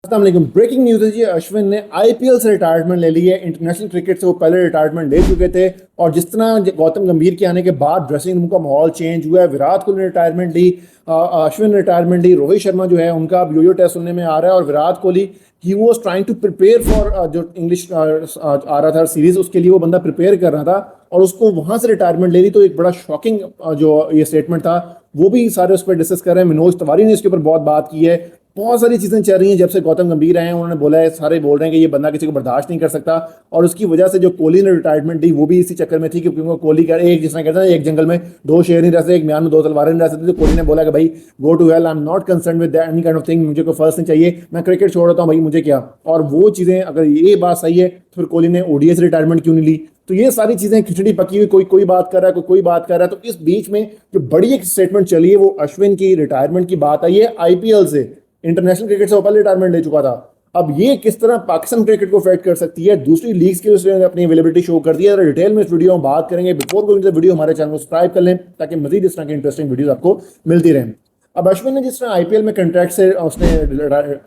अस्सलाम breaking news है जी। अश्विन ने आईपीएल से रिटायरमेंट ले ली है। इंटरनेशनल क्रिकेट से वो पहले रिटायरमेंट ले चुके थे और जिस तरह गौतम गंभीर के आने के बाद ड्रेसिंग रूम का माहौल चेंज हुआ है। विराट कोहली ने रिटायरमेंट ली, अश्विन ने रिटायरमेंट ली, रोहित शर्मा जो है उनका अब यो टेस्ट सुनने में आ रहा है। और Virat Kohli he was trying to prepare for जो इंग्लिश आ रहा था सीरीज, उसके लिए वो बंदा प्रिपेयर कर रहा था और उसको वहां से रिटायरमेंट ले ली। तो एक बड़ा शॉकिंग जो ये स्टेटमेंट था वो भी सारे उस पर डिस्कस कर रहे हैं। मनोज तिवारी ने इसके ऊपर बहुत बात की है। बहुत सारी चीजें चल रही हैं जब से गौतम गंभीर आए हैं। उन्होंने बोला है, सारे बोल रहे हैं कि ये बंदा किसी को बर्दाश्त नहीं कर सकता और उसकी वजह से जो कोहली ने रिटायरमेंट दी वो भी इसी चक्कर में थी क्योंकि कोहली का एक जिसने कहता है एक जंगल में दो शेर नहीं रह सकते, एक म्यान में दो तलवारें नहीं रह सकती। तो कोहली ने बोला कि भाई go to hell, I am not concern with any kind of thing, मुझे कोई फर्स्ट नहीं चाहिए, मैं क्रिकेट छोड़ देता हूँ भाई, मुझे क्या। और वो चीजें अगर ये बात सही है तो फिर कोहली ने ओडीआई से रिटायरमेंट क्यों नहीं ली। तो ये सारी चीजें खिचड़ी पकी हुई, कोई कोई बात कर रहा है, कोई बात कर रहा है। तो इस बीच में जो बड़ी एक स्टेटमेंट चली है वो अश्विन की रिटायरमेंट की बात आई है आईपीएल से। इंटरनेशनल क्रिकेट से वो पहले रिटायरमेंट ले चुका था। अब ये किस तरह पाकिस्तान क्रिकेट को अफेक्ट कर सकती है, दूसरी लीग्स की उसने अपनी अवेलेबिलिटी शो कर दी है। डिटेल में इस वीडियो में बात करेंगे। Before going to the video हमारे चैनल को सब्सक्राइब कर लें ताकि मजीद इस तरह की इंटरेस्टिंग वीडियो आपको मिलती रहें। अब अश्विन ने जिस तरह आईपीएल में कंट्रैक्ट से उसने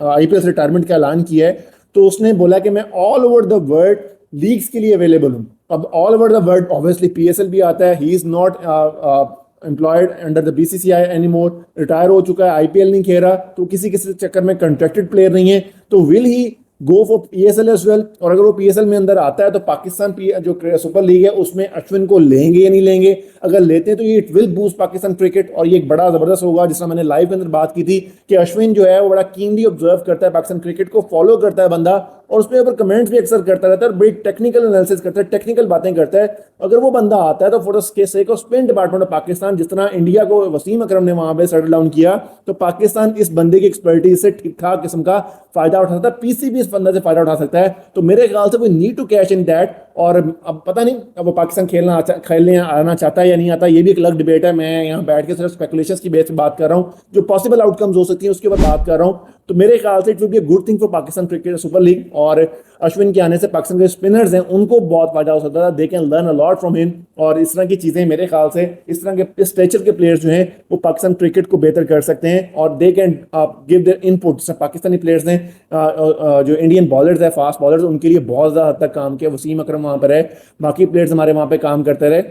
आईपीएल से रिटायरमेंट का ऐलान किया है तो उसने बोला कि मैं all over the world leagues के लिए अवेलेबल हूं। अब all over the world obviously PSL भी आता है। He is not employed under the BCCI any more, retire हो चुका है, आईपीएल नहीं खेल रहा, तो किसी किसी चक्कर में कंट्रैक्टेड प्लेयर नहीं है। तो will he go for PSL as well? और अगर वो पीएसएल में अंदर आता है तो पाकिस्तान जो सुपर लीग है उसमें अश्विन को लेंगे या नहीं लेंगे? अगर लेते हैं तो ये it will boost Pakistan cricket और ये एक बड़ा जबरदस्त होगा। जिस तरह मैंने लाइव के अंदर बात की थी कि अश्विन जो है वो बड़ा कीनली ऑब्जर्व करता है, पाकिस्तान क्रिकेट को फॉलो करता है बंदा, और उसके ऊपर कमेंट्स भी अक्सर करता रहता है और बड़ी टेक्निकल एनालिसिस करता है, टेक्निकल बातें करता है। अगर वो बंदा आता है तो for the sake off spin department of Pakistan, जिस तरह इंडिया को वसीम अकरम ने वहां पे सेटल डाउन किया, तो पाकिस्तान इस बंदे की एक्सपर्टीज से ठीक ठाक किस्म का फायदा उठा सकता है। पीसी भी इस बंदे से फायदा उठा सकता है। तो मेरे ख्याल से we need to cash in that. और अब पता नहीं अब वो पाकिस्तान खेलने आना चाहता है या नहीं आता, ये भी एक अलग डिबेट है। मैं यहाँ बैठ के सिर्फ स्पेकुलेशंस की बेस पे बात कर रहा हूँ, जो पॉसिबल आउटकम्स हो सकती हैं उसके ऊपर बात कर रहा हूँ। तो मेरे ख्याल से it will be a good thing for Pakistan cricket super league. और अश्विन के आने से पाकिस्तान के स्पिनर्स हैं उनको बहुत फायदा हो सकता है। They can learn a lot from him. और इस तरह की चीजें मेरे ख्याल से इस तरह के स्ट्रेचर के प्लेयर्स जो हैं वो पाकिस्तान क्रिकेट को बेहतर कर सकते हैं और they can give their input. Pakistani players ने जो इंडियन बॉलर्स है, फास्ट बॉलर्स, उनके लिए बहुत ज्यादा हद तक काम किया। वसीम अकरम वहां पर है, बाकी प्लेयर्स हमारे वहां पे काम करते रहे।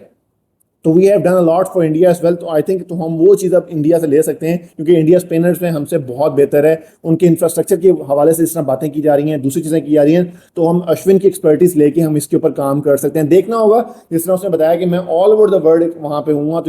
तो we have done a lot for India as well. तो आई थिंक तो हम वो चीज़ अब इंडिया से ले सकते हैं क्योंकि इंडिया स्पिनर्स में हमसे बहुत बेहतर है। उनके इंफ्रास्ट्रक्चर के हवाले से इस तरह बातें की जा रही हैं, दूसरी चीज़ें की जा रही हैं, तो हम अश्विन की एक्सपर्टीज लेके हम इसके ऊपर काम कर सकते हैं। देखना होगा, जिस तरह उसने बताया कि मैं ऑल ओवर द वर्ल्ड वहाँ पे हूँ, तो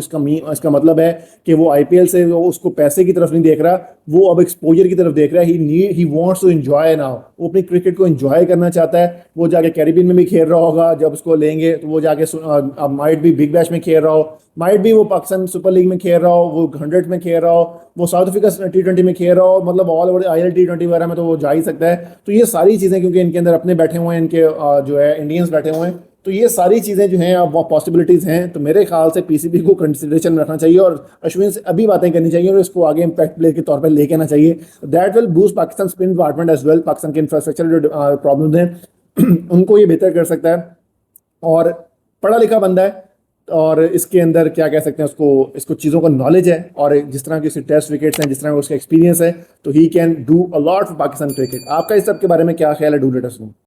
इसका मतलब है कि वो आईपीएल से उसको पैसे की तरफ नहीं देख रहा, वो अब एक्सपोजर की तरफ देख रहा है। He wants to enjoy now. वो अपनी क्रिकेट को एंजॉय करना चाहता है। वो जाके कैरिबियन में भी खेल रहा होगा, जब उसको लेंगे तो वो जाके माइट भी बिग बैश में खेल रहा हो, माइट भी वो पाकिस्तान सुपर लीग में खेल रहा हो, वो 100 में खेल रहा हो, वो साउथ अफ्रीका T20 में खेल रहा हो, मतलब ऑल ओवर आईएल T20 वगैरह में तो वो जा ही सकता है। तो ये सारी चीज़ें क्योंकि इनके अंदर अपने बैठे हुए हैं, इनके जो है इंडियंस बैठे हुए हैं, तो ये सारी चीज़ें जो हैं अब वो पॉसिबिलिटीज़ हैं। तो मेरे ख्याल से पीसीबी को कंसिडरेशन में रखना चाहिए और अश्विन से अभी बातें करनी चाहिए और इसको आगे इम्पैक्ट प्लेयर के तौर पर लेके आना चाहिए। That will boost Pakistan spin department as well. Pakistan के इंफ्रास्ट्रक्चर जो प्रॉब्लम्स हैं उनको ये बेहतर कर सकता है और पढ़ा लिखा बंदा है और इसके अंदर क्या कह सकते हैं इसको चीज़ों का नॉलेज है और जिस तरह के उसके टेस्ट विकेट्स हैं, जिस तरह का उसका एक्सपीरियंस है, तो he can do a lot for Pakistan cricket. आपका इस सब के बारे में क्या ख्याल है? Do let us know.